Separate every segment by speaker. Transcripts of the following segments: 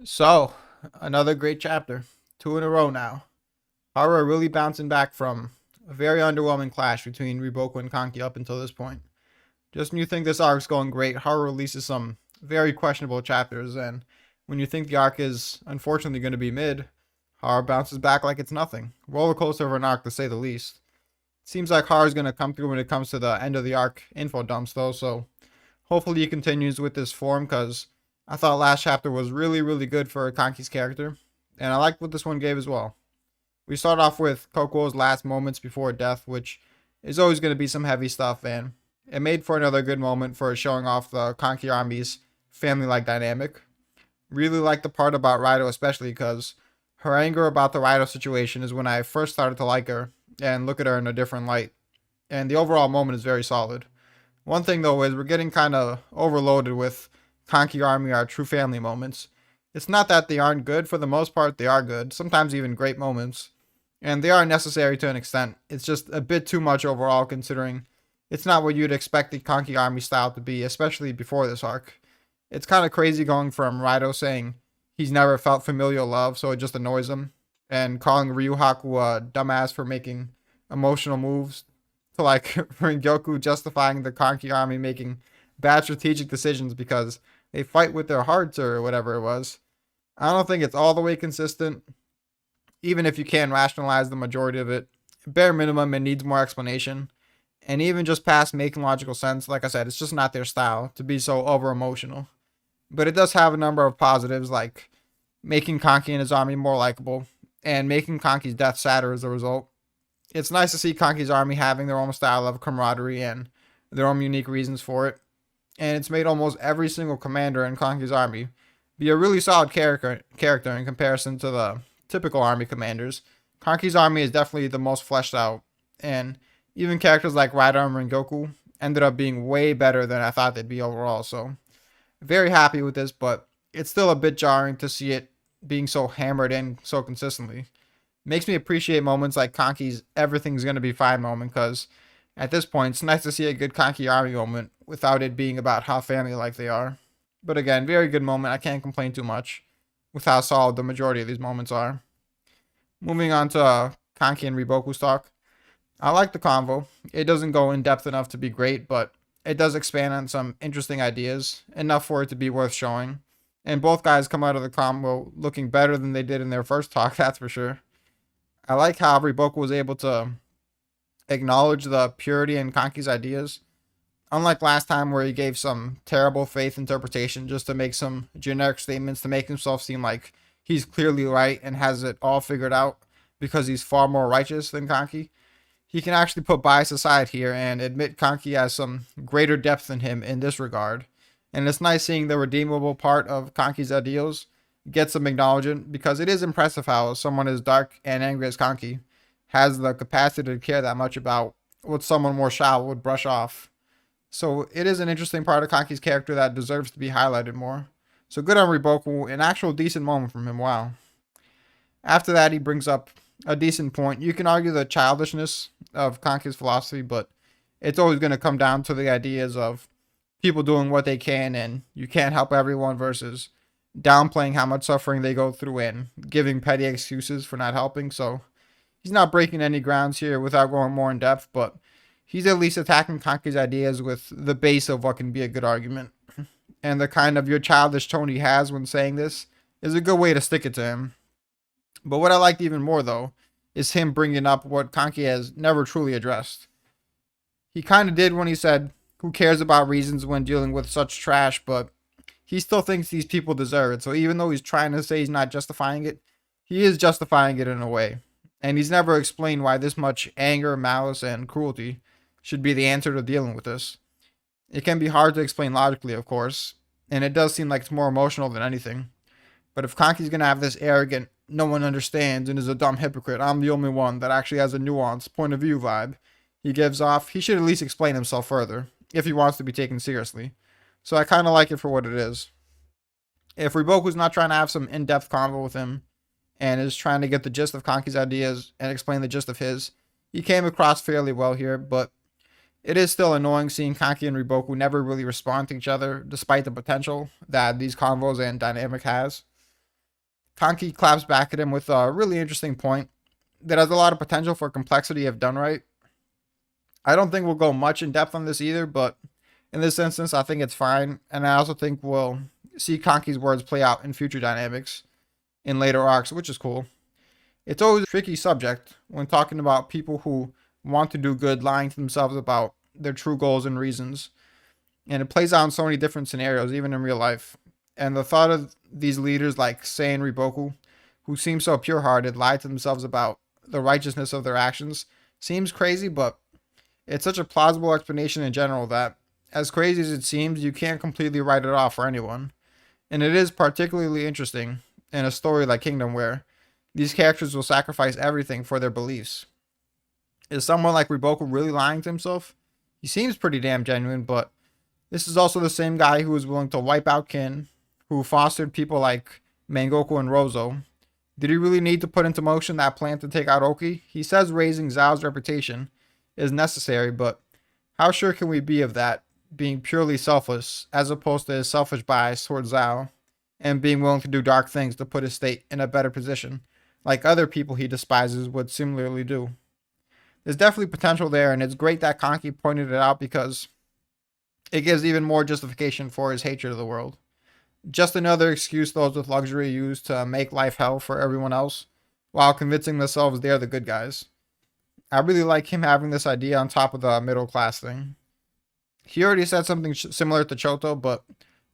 Speaker 1: So, another great chapter. Two in a row now. Haru really bouncing back from a very underwhelming clash between Riboku and Kanki up until this point. Just when you think this arc's going great, Haru releases some very questionable chapters, and when you think the arc is unfortunately going to be mid, Haru bounces back like it's nothing. Roller coaster of an arc to say the least. Seems like Haru's going to come through when it comes to the end of the arc info dumps though, so hopefully he continues with this form because I thought last chapter was really, really good for Kanki's character, and I liked what this one gave as well. We start off with Koko's last moments before death, which is always going to be some heavy stuff, and it made for another good moment for showing off the Kanki army's family-like dynamic. Really like the part about Raido, especially because her anger about the Raido situation is when I first started to like her and look at her in a different light, and the overall moment is very solid. One thing though is we're getting kind of overloaded with Kanki Army, our true family moments. It's not that they aren't good, for the most part, they are good, sometimes even great moments, and they are necessary to an extent. It's just a bit too much overall, considering it's not what you'd expect the Kanki Army style to be, especially before this arc. It's kind of crazy going from Raido saying he's never felt familial love, so it just annoys him, and calling Ryuhaku a dumbass for making emotional moves, to like Rengyoku justifying the Kanki army making bad strategic decisions because they fight with their hearts or whatever it was. I don't think it's all the way consistent, even if you can rationalize the majority of it. Bare minimum, it needs more explanation. And even just past making logical sense, like I said, it's just not their style to be so over emotional. But it does have a number of positives, like making Kanki and his army more likable, and making Kanki's death sadder as a result. It's nice to see Kanki's army having their own style of camaraderie and their own unique reasons for it. And it's made almost every single commander in Kanki's army be a really solid character in comparison to the typical army commanders. Kanki's army is definitely the most fleshed out, and even characters like Raido and Rengoku ended up being way better than I thought they'd be overall. So, very happy with this, but it's still a bit jarring to see it being so hammered in so consistently. Makes me appreciate moments like Kanki's everything's gonna be fine moment, because at this point it's nice to see a good Kanki army moment without it being about how family like they are. But again, very good moment. I can't complain too much with how solid the majority of these moments are. Moving on to Kanki and Riboku's talk. I like the convo. It doesn't go in depth enough to be great, but it does expand on some interesting ideas, enough for it to be worth showing. And both guys come out of the combo looking better than they did in their first talk, that's for sure. I like how Riboku was able to acknowledge the purity in Kanki's ideas. Unlike last time where he gave some terrible faith interpretation just to make some generic statements to make himself seem like he's clearly right and has it all figured out because he's far more righteous than Kanki. He can actually put bias aside here and admit Kanki has some greater depth than him in this regard. And it's nice seeing the redeemable part of Kanki's ideals get some acknowledgement, because it is impressive how someone as dark and angry as Kanki has the capacity to care that much about what someone more shallow would brush off. So it is an interesting part of Kanki's character that deserves to be highlighted more. So good on Riboku, an actual decent moment from him, wow. After that, he brings up a decent point. You can argue the childishness of Kanki's philosophy, but it's always going to come down to the ideas of people doing what they can and you can't help everyone versus downplaying how much suffering they go through and giving petty excuses for not helping. So he's not breaking any grounds here without going more in depth, but he's at least attacking Kanki's ideas with the base of what can be a good argument. And the kind of your childish tone he has when saying this is a good way to stick it to him. But what I liked even more, though, is him bringing up what Kanki has never truly addressed. He kind of did when he said, who cares about reasons when dealing with such trash, but he still thinks these people deserve it. So even though he's trying to say he's not justifying it, he is justifying it in a way. And he's never explained why this much anger, malice, and cruelty should be the answer to dealing with this. It can be hard to explain logically, of course, and it does seem like it's more emotional than anything. But if Kanki's gonna have this arrogant, no one understands and is a dumb hypocrite, I'm the only one that actually has a nuanced point of view vibe he gives off, he should at least explain himself further, if he wants to be taken seriously. So I kind of like it for what it is. If Riboku's not trying to have some in-depth convo with him and is trying to get the gist of Kanki's ideas and explain the gist of his, he came across fairly well here, but it is still annoying seeing Kanki and Riboku never really respond to each other despite the potential that these convos and dynamic has. Kanki claps back at him with a really interesting point that has a lot of potential for complexity if done right. I don't think we'll go much in depth on this either, but in this instance, I think it's fine. And I also think we'll see Kanki's words play out in future dynamics in later arcs, which is cool. It's always a tricky subject when talking about people who want to do good lying to themselves about their true goals and reasons. And it plays out in so many different scenarios, even in real life. And the thought of these leaders like Sei and Riboku, who seem so pure-hearted, lie to themselves about the righteousness of their actions, seems crazy, but it's such a plausible explanation in general that, as crazy as it seems, you can't completely write it off for anyone. And it is particularly interesting in a story like Kingdom where these characters will sacrifice everything for their beliefs. Is someone like Riboku really lying to himself? He seems pretty damn genuine, but this is also the same guy who was willing to wipe out Kin, who fostered people like Mangoku and Rozo. Did he really need to put into motion that plan to take out Oki? He says raising Zhao's reputation is necessary, but how sure can we be of that being purely selfless as opposed to his selfish bias towards Zhao and being willing to do dark things to put his state in a better position, like other people he despises would similarly do? There's definitely potential there, and it's great that Kanki pointed it out because it gives even more justification for his hatred of the world. Just another excuse those with luxury use to make life hell for everyone else, while convincing themselves they're the good guys. I really like him having this idea on top of the middle class thing. He already said something similar to Choto, but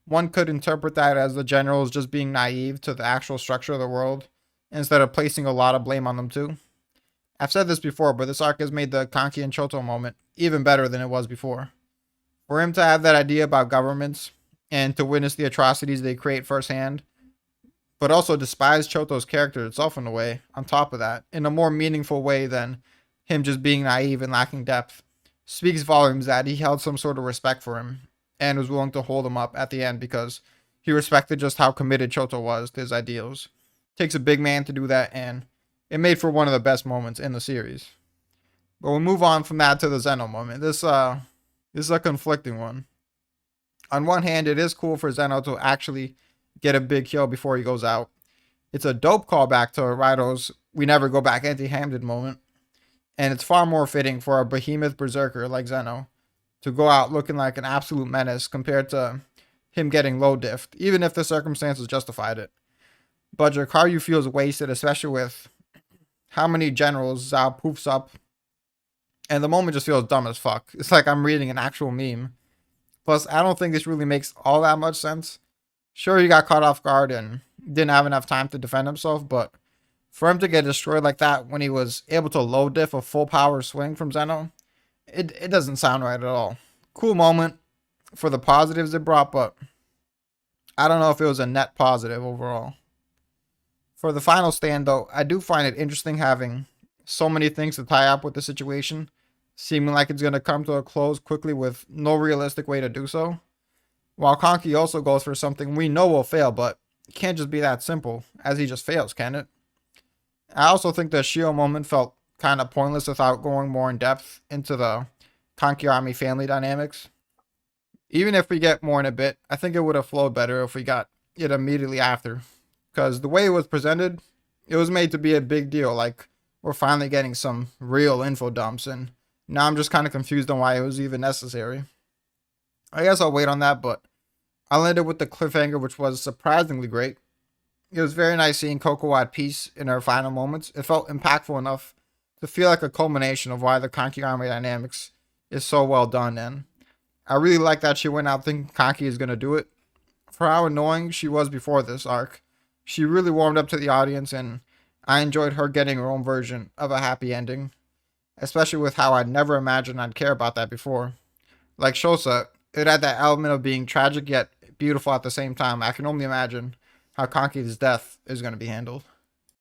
Speaker 1: one could interpret that as the generals just being naive to the actual structure of the world, instead of placing a lot of blame on them too. I've said this before, but this arc has made the Kanki and Choto moment even better than it was before. For him to have that idea about governments, and to witness the atrocities they create firsthand, but also despise Choto's character itself in a way, on top of that, in a more meaningful way than him just being naive and lacking depth, speaks volumes that he held some sort of respect for him, and was willing to hold him up at the end because he respected just how committed Choto was to his ideals. Takes a big man to do that, and it made for one of the best moments in the series. But we'll move on from that to the Zeno moment. This is a conflicting one. On one hand, it is cool for Zeno to actually get a big kill before he goes out. It's a dope callback to Raido's "we never go back empty-handed" moment. And it's far more fitting for a behemoth berserker like Zeno to go out looking like an absolute menace compared to him getting low diffed, even if the circumstances justified it. But Jakaryu feels wasted, especially with how many generals Zhao poofs up. And the moment just feels dumb as fuck. It's like I'm reading an actual meme. Plus, I don't think this really makes all that much sense. Sure, he got caught off guard and didn't have enough time to defend himself, but for him to get destroyed like that when he was able to low diff a full power swing from Zeno, it doesn't sound right at all. Cool moment for the positives it brought, but I don't know if it was a net positive overall. For the final stand, though, I do find it interesting having so many things to tie up with the situation, seeming like it's going to come to a close quickly with no realistic way to do so. While Kanki also goes for something we know will fail, but it can't just be that simple, as he just fails, can it? I also think the Shio moment felt kind of pointless without going more in depth into the Kanki Army family dynamics. Even if we get more in a bit, I think it would have flowed better if we got it immediately after. Because the way it was presented, it was made to be a big deal, like we're finally getting some real info dumps, and now I'm just kind of confused on why it was even necessary. I guess I'll wait on that, but I'll end it with the cliffhanger, which was surprisingly great. It was very nice seeing Coco at peace in her final moments. It felt impactful enough to feel like a culmination of why the Kanki Army dynamics is so well done, and I really like that she went out thinking Kanki is going to do it. For how annoying she was before this arc, she really warmed up to the audience, and I enjoyed her getting her own version of a happy ending, especially with how I'd never imagined I'd care about that before. Like Shosa, it had that element of being tragic yet beautiful at the same time. I can only imagine how Kanki's death is going to be handled.